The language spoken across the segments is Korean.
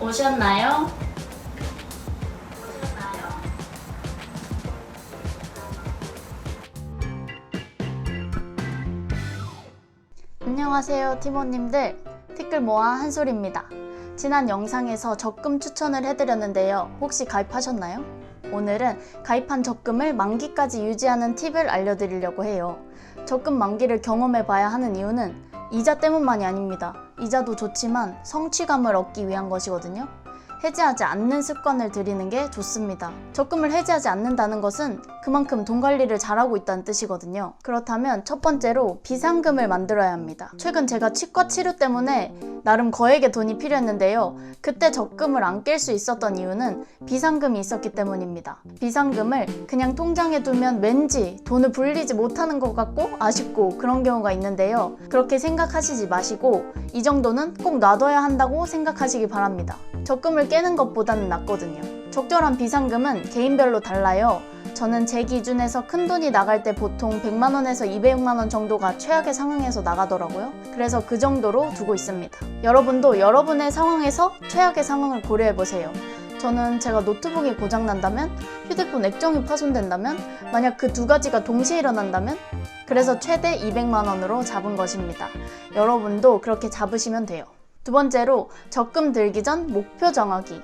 오셨나요? 안녕하세요 팀원님들, 티끌 모아 한솔입니다. 지난 영상에서 적금 추천을 해드렸는데요. 혹시 가입하셨나요? 오늘은 가입한 적금을 만기까지 유지하는 팁을 알려드리려고 해요. 적금 만기를 경험해봐야 하는 이유는 이자 때문만이 아닙니다. 이자도 좋지만 성취감을 얻기 위한 것이거든요. 해지하지 않는 습관을 들이는 게 좋습니다. 적금을 해지하지 않는다는 것은 그만큼 돈 관리를 잘하고 있다는 뜻이거든요. 그렇다면 첫 번째로 비상금을 만들어야 합니다. 최근 제가 치과 치료 때문에 나름 거액의 돈이 필요했는데요. 그때 적금을 안 깰 수 있었던 이유는 비상금이 있었기 때문입니다. 비상금을 그냥 통장에 두면 왠지 돈을 불리지 못하는 것 같고 아쉽고 그런 경우가 있는데요. 그렇게 생각하시지 마시고 이 정도는 꼭 놔둬야 한다고 생각하시기 바랍니다. 적금을 깨는 것보다는 낫거든요. 적절한 비상금은 개인별로 달라요. 저는 제 기준에서 큰돈이 나갈 때 보통 100만원에서 200만원 정도가 최악의 상황에서 나가더라고요. 그래서 그 정도로 두고 있습니다. 여러분도 여러분의 상황에서 최악의 상황을 고려해보세요. 저는 제가 노트북이 고장난다면, 휴대폰 액정이 파손된다면, 만약 그 두 가지가 동시에 일어난다면, 그래서 최대 200만원으로 잡은 것입니다. 여러분도 그렇게 잡으시면 돼요. 두 번째로 적금 들기 전 목표 정하기.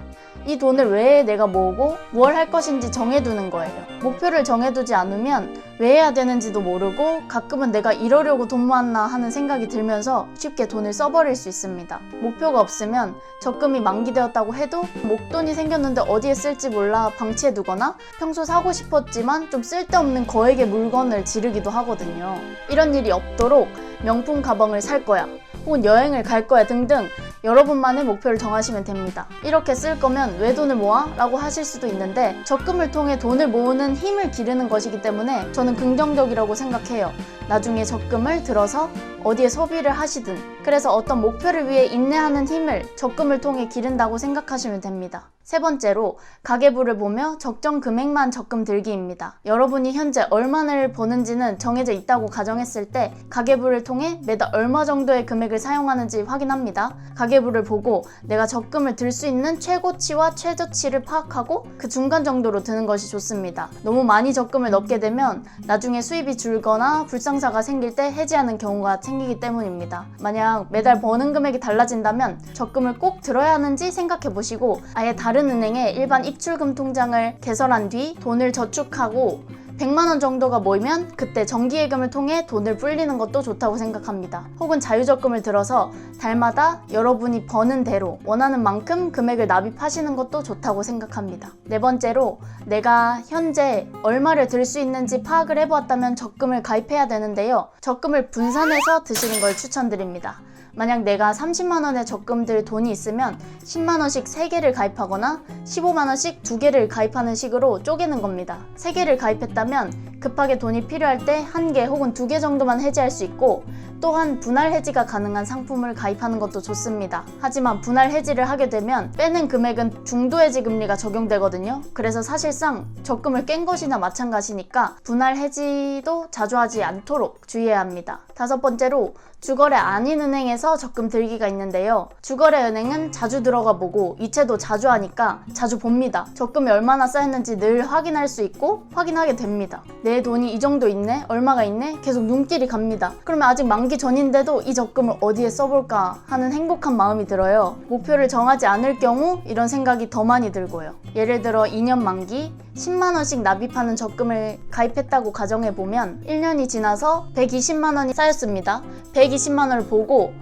이 돈을 왜 내가 모으고 뭘 할 것인지 정해두는 거예요. 목표를 정해두지 않으면 왜 해야 되는지도 모르고 가끔은 내가 이러려고 돈 모았나 하는 생각이 들면서 쉽게 돈을 써버릴 수 있습니다. 목표가 없으면 적금이 만기되었다고 해도 목돈이 생겼는데 어디에 쓸지 몰라 방치해두거나 평소 사고 싶었지만 좀 쓸데없는 거액의 물건을 지르기도 하거든요. 이런 일이 없도록 명품 가방을 살 거야, 혹은 여행을 갈 거야 등등 여러분만의 목표를 정하시면 됩니다. 이렇게 쓸 거면 왜 돈을 모아? 라고 하실 수도 있는데 적금을 통해 돈을 모으는 힘을 기르는 것이기 때문에 저는 긍정적이라고 생각해요. 나중에 적금을 들어서 어디에 소비를 하시든, 그래서 어떤 목표를 위해 인내하는 힘을 적금을 통해 기른다고 생각하시면 됩니다. 세 번째로 가계부를 보며 적정 금액만 적금 들기입니다. 여러분이 현재 얼마를 버는지는 정해져 있다고 가정했을 때 가계부를 통해 매달 얼마 정도의 금액을 사용하는지 확인합니다. 가계부를 보고 내가 적금을 들 수 있는 최고치와 최저치를 파악하고 그 중간 정도로 드는 것이 좋습니다. 너무 많이 적금을 넣게 되면 나중에 수입이 줄거나 불상사가 생길 때 해지하는 경우가 생기기 때문입니다. 만약 매달 버는 금액이 달라진다면 적금을 꼭 들어야 하는지 생각해 보시고 아예 다른 은행에 일반 입출금 통장을 개설한 뒤 돈을 저축하고 100만원 정도가 모이면 그때 정기예금을 통해 돈을 불리는 것도 좋다고 생각합니다. 혹은 자유적금을 들어서 달마다 여러분이 버는 대로 원하는 만큼 금액을 납입하시는 것도 좋다고 생각합니다. 네 번째로 내가 현재 얼마를 들 수 있는지 파악을 해보았다면 적금을 가입해야 되는데요. 적금을 분산해서 드시는 걸 추천드립니다. 만약 내가 30만원의 적금 들 돈이 있으면 10만원씩 3개를 가입하거나 15만원씩 2개를 가입하는 식으로 쪼개는 겁니다. 3개를 가입했다면 급하게 돈이 필요할 때 1개 혹은 2개 정도만 해지할 수 있고, 또한 분할 해지가 가능한 상품을 가입하는 것도 좋습니다. 하지만 분할 해지를 하게 되면 빼는 금액은 중도 해지 금리가 적용되거든요. 그래서 사실상 적금을 깬 것이나 마찬가지니까 분할 해지도 자주 하지 않도록 주의해야 합니다. 다섯 번째로 주거래 아닌 은행에서 적금 들기가 있는데요. 주거래 은행은 자주 들어가 보고 이체도 자주 하니까 자주 봅니다. 적금이 얼마나 쌓였는지 늘 확인할 수 있고 확인하게 됩니다. 내 돈이 이 정도 있네? 얼마가 있네? 계속 눈길이 갑니다. 그러면 아직 만기 전인데도 이 적금을 어디에 써볼까 하는 행복한 마음이 들어요. 목표를 정하지 않을 경우 이런 생각이 더 많이 들고요. 예를 들어 2년 만기 10만원씩 납입하는 적금을 가입했다고 가정해보면 1년이 지나서 120만원이 쌓였습니다. 120만원을 보고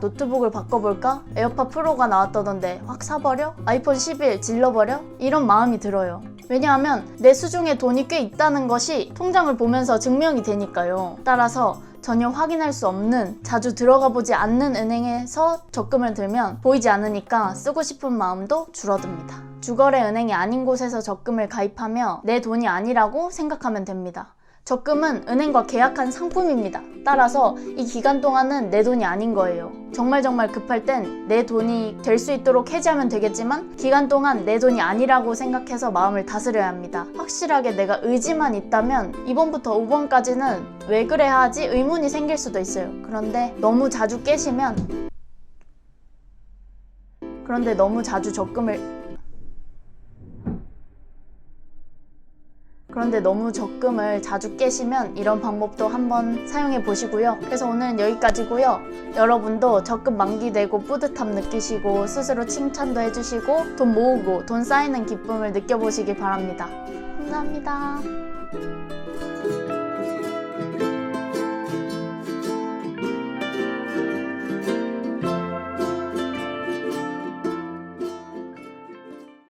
노트북을 바꿔볼까? 에어팟 프로가 나왔다던데 확 사버려? 아이폰 11 질러버려? 이런 마음이 들어요. 왜냐하면 내 수중에 돈이 꽤 있다는 것이 통장을 보면서 증명이 되니까요. 따라서 전혀 확인할 수 없는, 자주 들어가 보지 않는 은행에서 적금을 들면 보이지 않으니까 쓰고 싶은 마음도 줄어듭니다. 주거래 은행이 아닌 곳에서 적금을 가입하며 내 돈이 아니라고 생각하면 됩니다. 적금은 은행과 계약한 상품입니다. 따라서 이 기간 동안은 내 돈이 아닌 거예요. 정말 급할 땐 내 돈이 될 수 있도록 해지하면 되겠지만 기간 동안 내 돈이 아니라고 생각해서 마음을 다스려야 합니다. 확실하게 내가 의지만 있다면 2번부터 5번까지는 왜 그래야 하지? 의문이 생길 수도 있어요. 그런데 너무 자주 깨시면 그런데 너무 자주 적금을 자주 깨시면 이런 방법도 한번 사용해 보시고요. 그래서 오늘은 여기까지고요. 여러분도 적금 만기 되고 뿌듯함 느끼시고 스스로 칭찬도 해주시고 돈 모으고 돈 쌓이는 기쁨을 느껴보시기 바랍니다. 감사합니다.